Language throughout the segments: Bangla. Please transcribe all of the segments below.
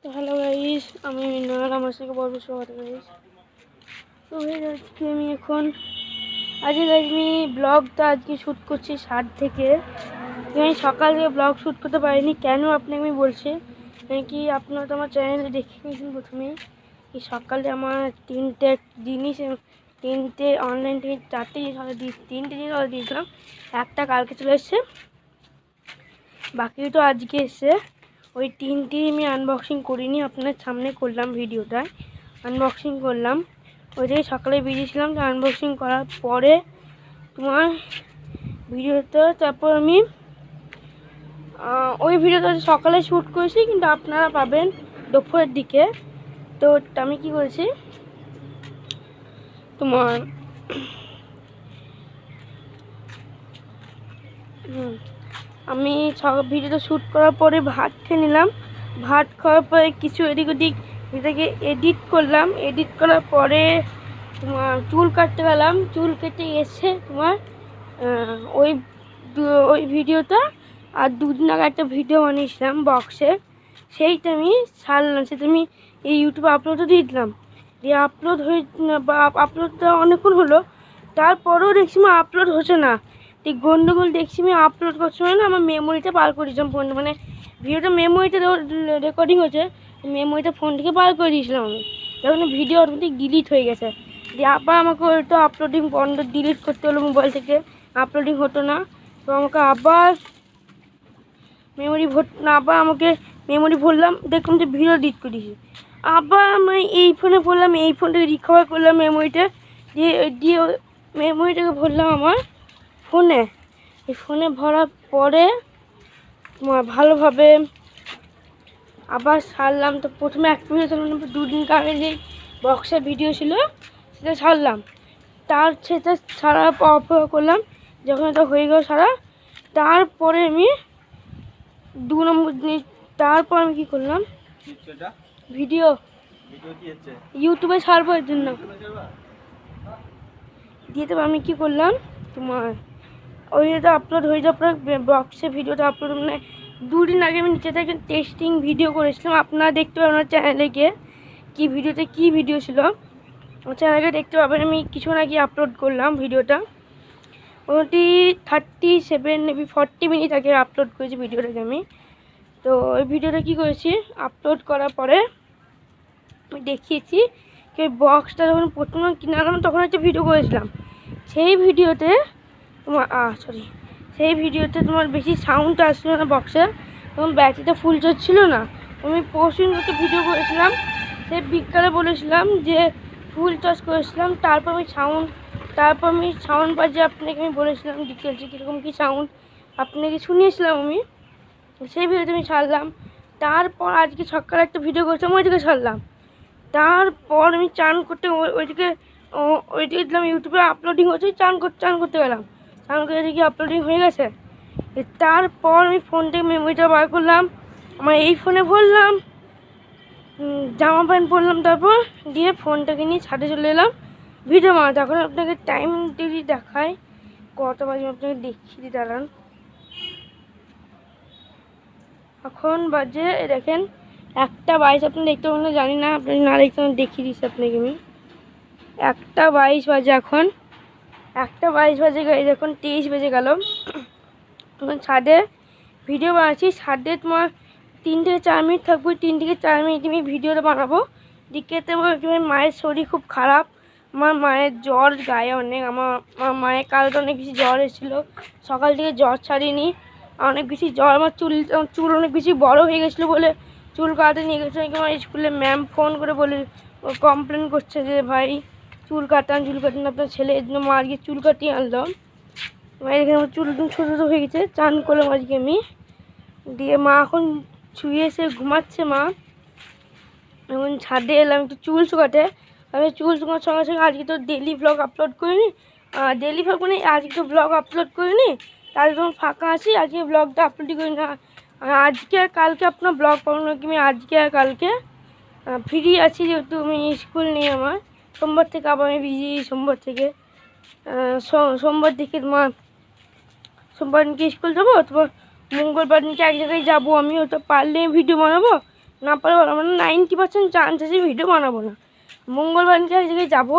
तो हेलो गाइस আমি মিনাল আমার সাথে বলবো স্বাগত গাইস। তো আজকে আমি ব্লগটা আজকে শ্যুট করছি 7 থেকে। আমি সকাল থেকে ব্লগ শ্যুট করতে পারিনি, কেন আপনাকে আমি বলছি কি আপনারা তো আমার চ্যানেলে দেখে নিয়েছেন। প্রথমেই এই সকালে আমার তিনটে অনলাইন থেকে 4টে জিনিস অর্ডার তিনটে জিনিস অর্ডার দিয়েছিলাম। একটা কালকে চলে এসছে, বাকি তো আজকে এসছে। ওই তিনটি আমি আনবক্সিং করিনি, আপনার সামনে করলাম ভিডিওটা আনবক্সিং করলাম। ওইটাই সকালে বেরিয়েছিলাম, তো আনবক্সিং করার পরে তোমার ভিডিওটা তারপর আমি ওই ভিডিওটা সকালে শ্যুট করেছি, কিন্তু আপনারা পাবেন দুপুরের দিকে। তো আমি কি করেছি তোমার আমি ভিডিওটা শ্যুট করার পরে ভাত খেয়ে নিলাম। ভাত খাওয়ার পরে কিছু এদিক ওদিক এটাকে এডিট করলাম। এডিট করার পরে তোমার চুল কাটতে গেলাম। চুল কেটে এসে তোমার ওই ভিডিওটা আর দুদিন আগে একটা ভিডিও বানিয়েছিলাম বক্সে, সেইটা আমি ছাড়লাম। সেটা আমি এই ইউটিউবে আপলোডও দিয়ে দিলাম। দিয়ে আপলোডটা অনেকক্ষণ হলো, তারপরেও দেখছি আমার আপলোড হচ্ছে না। ঠিক গন্ডগোল দেখছি আমি আপলোড করছি না, আমার মেমোরিটা বার করে দিয়েছিলাম ফোন, মানে ভিডিওটা মেমোরিটা রেকর্ডিং হচ্ছে, মেমোরিটা ফোন থেকে বার করে দিয়েছিলাম আমি। তখন ভিডিও অটোমেটিক ডিলিট হয়ে গেছে। দিয়ে আবার আমাকে ওইটা আপলোডিং বন্ধ ডিলিট করতে হলো, মোবাইল থেকে আপলোডিং হতো না। তো আমাকে আবার মেমোরি ভরলাম, দেখলাম যে ভিডিও ডিলিট করে দিয়েছি। আবার আমি এই ফোনে ভরলাম, এই ফোনটাকে রিকভার করলাম মেমোরিটা, দিয়ে মেমোরিটাকে ভরলাম আমার ফোনে। এই ফোনে ভরার পরে ভালোভাবে আবার ছাড়লাম। তো প্রথমে একটা ভিডিও ছাড়লাম, দুদিন আগে যে বক্সের ভিডিও ছিল সেটা ছাড়লাম। সেটা ছাড়ার পর অপেক্ষা করলাম যখন এটা হয়ে গেল ছাড়া। তারপরে আমি তারপর আমি কী করলাম, ভিডিও ইউটিউবে ছাড়বো এর জন্য দিয়ে। তবে আমি কী করলাম তোমার ওইটা আপলোড হয়ে যাওয়ার পর বক্সে ভিডিওটা আপলোড, মানে দুদিন আগে আমি নিচে থেকে টেস্টিং ভিডিও করেছিলাম। আপনারা দেখতে পাবেন আমার চ্যানেলে গিয়ে কী ভিডিও ছিল, আমার চ্যানেলে দেখতে পাবেন। আমি কিছুক্ষণ আগে আপলোড করলাম ভিডিওটা, মোটামুটি 37 মেবি 40 মিনিট আগে আপলোড করেছি ভিডিওটাকে আমি। তো ওই ভিডিওটা কী করেছি, আপলোড করার পরে আমি দেখিয়েছি কি বক্সটা যখন প্রথমে কিনে আনলাম তখন একটা ভিডিও করেছিলাম। সেই ভিডিওতে তোমার বেশি সাউন্ড আসছিল না বক্সে, তখন ব্যাটারিটা ফুল চলছিল না। আমি পরশুদিন একটা ভিডিও করেছিলাম, সেই বিকালে বলেছিলাম যে ফুল চার্জ করেছিলাম। তারপর আমি সাউন্ড বাজে আপনাকে আমি বলেছিলাম ডিটেলসে কীরকম কী সাউন্ড আপনাকে শুনিয়েছিলাম আমি, সেই ভিডিওটা আমি ছাড়লাম। তারপর আজকে সকালে একটা ভিডিও করেছিলাম, ওইদিকে ছাড়লাম। তারপর আমি চান করতে ওইদিকে দিলাম, ইউটিউবে আপলোডিং হচ্ছে, চান করতে গেলাম। চান করে দেখি আপলোডিং হয়ে গেছে। তারপর আমি ফোন থেকে মেমোরিটা বার করলাম, আমার এই ফোনে ভরলাম, জামা প্যান্ট পরলাম, তারপর দিয়ে ফোনটাকে নিয়ে ছাদে চলে এলাম ভিডিও বানাতে। এখন আপনাকে টাইম যদি দেখায় কটা বাজে আপনাকে দেখিয়ে দিই, দাঁড়ান। এখন বাজে দেখেন 1:22। আপনি দেখতে পাবেন জানি না, আপনি না দেখতে দেখিয়ে দিচ্ছি আপনাকে আমি। 1:22 বাজে, এখন 1:22 বাজে গাইজ, এখন 23 বেজে গেল। এখন ছাদে ভিডিও বানাচ্ছি। ছাদে তোমার 3 থেকে 4 মিনিট থাকবো, 3 থেকে 4 মিনিট আমি ভিডিওটা বানাবো। দিকেতে মায়ের শরীর খুব খারাপ, আমার মায়ের জ্বর গায়ে অনেক। আমার মায়ের কালকে অনেক বেশি জ্বর এসেছিলো, সকাল থেকে জ্বর ছাড়িনি, অনেক বেশি জ্বর। আমার চুল অনেক বেশি বড় হয়ে গেছিলো বলে চুল কাটাতে নিয়ে গেছিলো। আমার স্কুলে ম্যাম ফোন করে কমপ্লেন করছে যে ভাই চুল কাটান আপনার ছেলে, এর জন্য মা আজকে চুল কাটিয়ে আনলাম। এখানে আমার চুল ছোটো হয়ে গেছে। চান করলাম আজকে আমি, দিয়ে মা এখন শুয়ে এসে ঘুমাচ্ছে মা। এখন ছাদে এলাম একটু চুল শুকাতে। আমি চুল শুকানোর সঙ্গে সঙ্গে আজকে তো ডেলি ব্লগ আপলোড করিনি, আজকে তো ব্লগ আপলোড করিনি, তাহলে তখন ফাঁকা আছি, আজকে ব্লগটা আপলোডই করি না। আজকে আর কালকে আপনার ব্লগ পাবো না, আমি আজকে আর কালকে ফ্রি আছি, যেহেতু আমি স্কুল নেই আমার। সোমবার থেকে আবার আমি বিজি, সোমবার থেকে তোমার সোমবার দিনকে স্কুল যাবো, তোমার মঙ্গলবার দিনকে এক জায়গায় যাবো আমি। ওটা পারলে ভিডিও বানাবো, না পারলে বলো, মানে 90% চান্স আছে ভিডিও বানাবো না। মঙ্গলবার এক জায়গায় যাবো,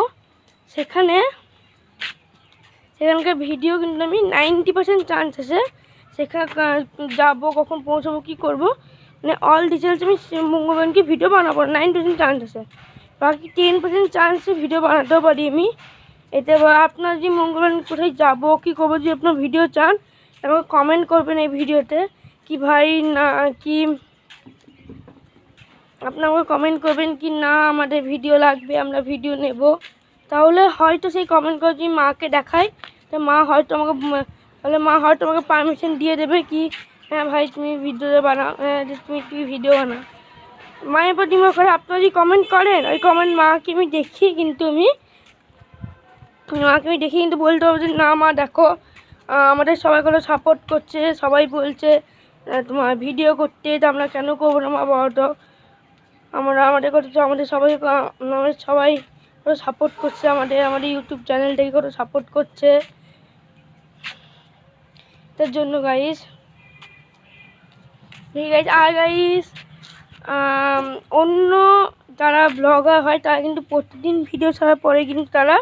সেখানকার ভিডিও কিন্তু আমি 90% চান্স আছে সেখানে যাবো, কখন পৌঁছাবো, কী করবো, মানে অল ডিটেলস আমি মঙ্গলবারকে ভিডিও বানাবো না, 9% চান্স আছে। বাকি 10% চান্সে ভিডিও বানাতেও পারি আমি। এতে আপনার যে মঙ্গলবার কোথায় যাবো, কী করবো, যদি আপনার ভিডিও চান আমাকে কমেন্ট করবেন এই ভিডিওতে, কি ভাই না কি আপনারা কমেন্ট করবেন কি না আমাদের ভিডিও লাগবে, আমরা ভিডিও নেব। তাহলে হয়তো সেই কমেন্ট করে যদি মাকে দেখাই, তো মা হয়তো আমাকে পারমিশন দিয়ে দেবে কি হ্যাঁ ভাই তুমি ভিডিও বানাও, হ্যাঁ তুমি ভিডিও বানাও। মায়ের প্রতি নির্ভর করে, আপনারা যদি কমেন্ট করেন ওই কমেন্ট মাকে আমি দেখি, কিন্তু বলতে পারবো যে না মা দেখো আমাদের সবাই করে সাপোর্ট করছে, সবাই বলছে তোমার ভিডিও করতে, তো আমরা কেন করবো না মা বড়টা, আমাদের সবাই সাপোর্ট করছে, আমাদের ইউটিউব চ্যানেলটাকে করে সাপোর্ট করছে। তার জন্য গাইস, ঠিক আছে। আর গাইস অন্য যারা ব্লগার হয় তারা কিন্তু প্রতিদিন ভিডিও ছাড়ার পরে কিন্তু তারা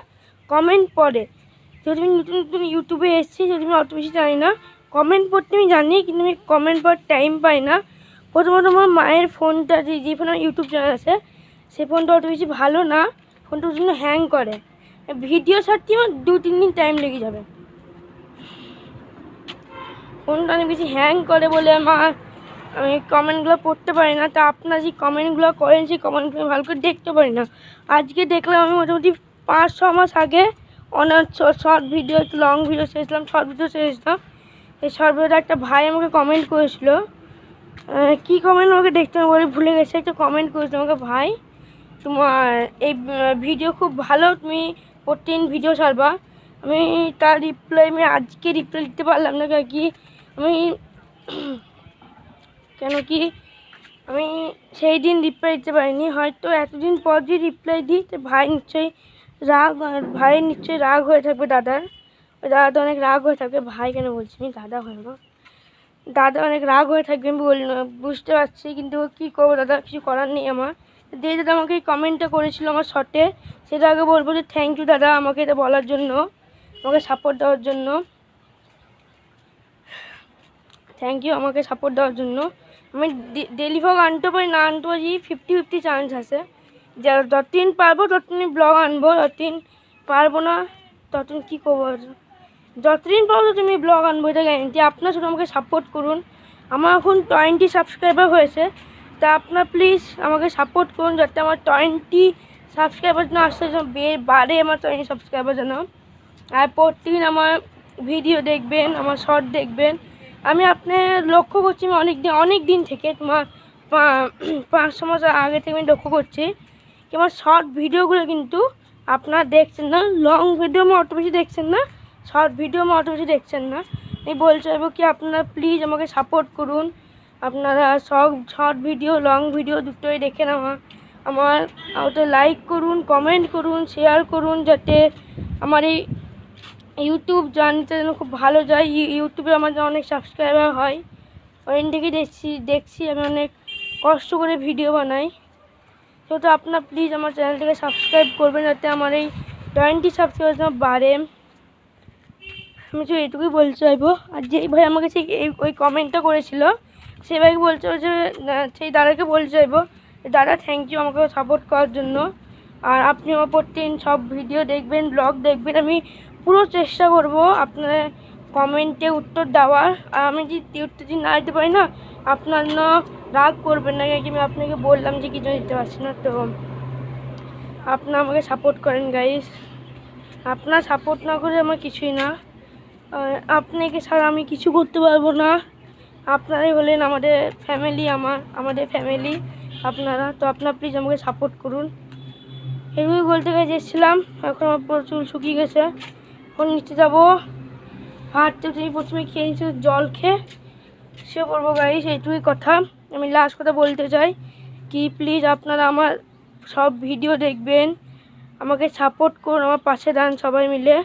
কমেন্ট পড়ে। যদি আমি নতুন ইউটিউবে এসেছি, যদি আমি অত বেশি জানি না, কমেন্ট পড়তে আমি জানি, কিন্তু আমি কমেন্ট পড়ার টাইম পাই না। প্রথমত আমার মায়ের ফোনটা, যে ফোনে আমার ইউটিউব চ্যানেল আছে, সে ফোনটা অত বেশি ভালো না, ফোনটা ওর জন্য হ্যাং করে। ভিডিও ছাড়তে আমার 2-3 দিন টাইম লেগে যাবে। ফোনটা অনেক বেশি হ্যাং করে বলে আমি কমেন্টগুলো পড়তে পারি না। তা আপনারা যে কমেন্টগুলো করেন সেই কমেন্টগুলো ভালো করে দেখতে পারি না। আজকে দেখলাম আমি মোটামুটি 5-6 মাস আগে অনেক শর্ট ভিডিও, লং ভিডিও ছেড়েছিলাম, শর্ট ভিডিও ছেড়েছিলাম। এই শর্ট ভিডিওতে একটা ভাই আমাকে কমেন্ট করেছিল, কী কমেন্ট আমাকে দেখতে হবে বলে ভুলে গেছে, একটা কমেন্ট করেছিল আমাকে, ভাই তোমার এই ভিডিও খুব ভালো, তুমি প্রতিদিন ভিডিও ছাড়বা। আমি তার রিপ্লাই আমি আজকে রিপ্লাই দিতে পারলাম না, কেন কি আমি সেই দিন রিপ্লাই দিতে পারিনি। হয়তো এতদিন পর যদি রিপ্লাই দিই তো ভাইয়ের নিশ্চয়ই রাগ হয়ে থাকবে। ওই দাদা অনেক রাগ হয়ে থাকবে, ভাই কেন বলছি আমি, দাদা হয় না, দাদা অনেক রাগ হয়ে থাকবে আমি বুঝতে পারছি, কিন্তু কী করবো দাদা, কিছু করার নেই আমার। দাদা আমাকে এই কমেন্টটা করেছিল আমার শর্টে, সেটা আগে বলবো যে থ্যাংক ইউ দাদা আমাকে এটা বলার জন্য, আমাকে সাপোর্ট দেওয়ার জন্য, থ্যাংক ইউ আমাকে সাপোর্ট দেওয়ার জন্য। আমি ডেলি ভ্লগ আনতে পারি, না আনতে পারি 50-50 চান্স আছে। যতদিন পারবো ততদিন ব্লগ আনবো, যতদিন পারবো না ততদিন কী করবো, যতদিন পারবো তুমি ব্লগ আনবো, এটা গ্যারেন্টি। আপনার শুধু আমাকে সাপোর্ট করুন। আমার এখন 20 সাবস্ক্রাইবার হয়েছে, তা আপনার প্লিজ আমাকে সাপোর্ট করুন যাতে আমার 20 সাবস্ক্রাইবার যেন আসতে বাড়ে, আমার 20 সাবস্ক্রাইবার যেন। আর প্রতিদিন আমার ভিডিও দেখবেন, আমার শর্ট দেখবেন। আমি আপনার লক্ষ্য করছি, আমি অনেক দিন থেকে, তোমার 5-6 মাস আগে থেকে আমি লক্ষ্য করছি কি আমার শর্ট ভিডিওগুলো কিন্তু আপনারা দেখছেন না, লং ভিডিও আমার অত বেশি দেখছেন না, শর্ট ভিডিও আমার অত বেশি দেখছেন না। আমি বলতে চাইবো কি আপনারা প্লিজ আমাকে সাপোর্ট করুন। আপনারা শর্ট ভিডিও, লং ভিডিও দুটোই দেখেন, আমার ওটা লাইক করুন, কমেন্ট করুন, শেয়ার করুন, যাতে আমার এই ইউটিউব জার্নিটা যেন খুব ভালো যায়, ইউটিউবে আমার যেন অনেক সাবস্ক্রাইবার হয়। ওই থেকে দেখছি আমি অনেক কষ্ট করে ভিডিও বানাই। তো আপনার প্লিজ আমার চ্যানেলটাকে সাবস্ক্রাইব করবেন যাতে আমার এই 20 সাবস্ক্রাইবার যেন বাড়ে। আমি তো এইটুকুই বলতে চাইবো। আর যেই ভাই আমাকে ওই কমেন্টটা করেছিল সেই ভাইকে বলতে যে সেই দাদাকে বলতে চাইবো, দাদা থ্যাংক ইউ আমাকে সাপোর্ট করার জন্য। আর আপনি আমার প্রতিদিন সব ভিডিও দেখবেন, ব্লগ দেখবেন, আমি পুরো চেষ্টা করব আপনার কমেন্টে উত্তর দেওয়ার। আর আমি যদি উত্তর না দিতে পারি না, আপনার না রাগ করবেন না, কি আমি আপনাকে বললাম যে কিছু দিতে পারছি না। তো আপনারা আমাকে সাপোর্ট করেন গাইস, আপনার সাপোর্ট না করে আমার কিছুই না, আপনাকে ছাড়া আমি কিছু করতে পারবো না। আপনারাই হলেন আমাদের ফ্যামিলি, আমাদের ফ্যামিলি আপনারা। তো আপনারা প্লিজ আমাকে সাপোর্ট করুন। এগুলোই বলতে গেছিলাম। এখন আমার প্রচুর শুকিয়ে গেছে, এখন নিচে যাবো, হাঁটতে প্রথমে খেয়ে নিচ্ছি, জল খেয়ে শুয়ে পড়বো গাইস। এইটুকুই কথা, আমি লাস্ট কথা বলতে চাই কি প্লিজ আপনারা আমার সব ভিডিও দেখবেন, আমাকে সাপোর্ট করুন, আমার পাশে দাঁড়ান সবাই মিলে।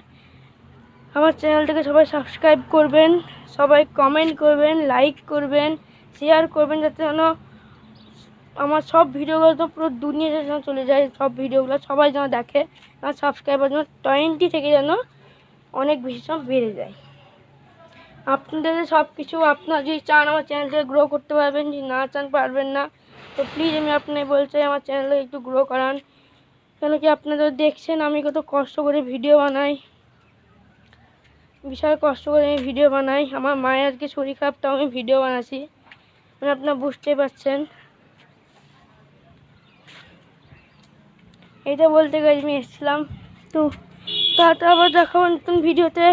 আমার চ্যানেলটাকে সবাই সাবস্ক্রাইব করবেন, সবাই কমেন্ট করবেন, লাইক করবেন, শেয়ার করবেন, যাতে যেন আমার সব ভিডিওগুলো তো পুরো দুনিয়াতে যেন চলে যায়, সব ভিডিওগুলো সবাই যেন দেখে, আমার সাবস্ক্রাইবার যেন 20 থেকে যেন অনেক বেশি যেন বেড়ে যায়। আপনাদের সব কিছু আপনারা যদি চান আমার চ্যানেলটাকে গ্রো করতে পারবেন, যদি না চান পারবেন না। তো প্লিজ আমি আপনাকে বলতে চাই আমার চ্যানেলটাকে একটু গ্রো করান, কেন কি আপনারা দেখছেন আমি কত কষ্ট করে ভিডিও বানাই, বিশাল কষ্ট করে আমি ভিডিও বানাই। আমার মায়ের আজকে শরীর খারাপ, তাও আমি ভিডিও বানাচ্ছি, মানে আপনারা বুঝতেই পারছেন। এটা বলতে গিয়ে আমি এসেছিলাম। তো তারপর আবার দেখাবো নতুন ভিডিওতে।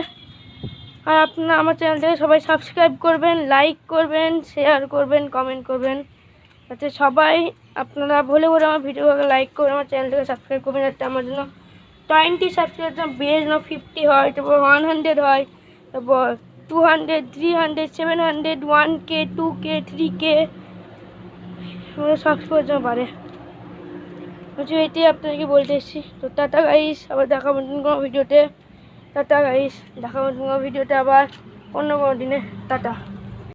আর আপনারা আমার চ্যানেলটাকে সবাই সাবস্ক্রাইব করবেন, লাইক করবেন, শেয়ার করবেন, কমেন্ট করবেন, যাতে সবাই আপনারা ভুলে আমার ভিডিওটাকে লাইক করবেন, আমার চ্যানেলটাকে সাবস্ক্রাইব করবেন, যাতে আমার জন্য 20 সাবস্ক্রাইবার বেশ না 50 হয়, তারপর 100 হয়, তারপর 200, 300, 700, 1K, 2K, 3K সাবস্ক্রাইবার যেন বাড়ে। এটাই আপনাদেরকে বলতে এসেছি। তো টাটা গাইস, আবার দেখাবো নতুন কোনো ভিডিওতে। টাটা গাইস, দেখাবো নতুন কোনো ভিডিওতে আবার অন্য কোনো দিনে। টাটা।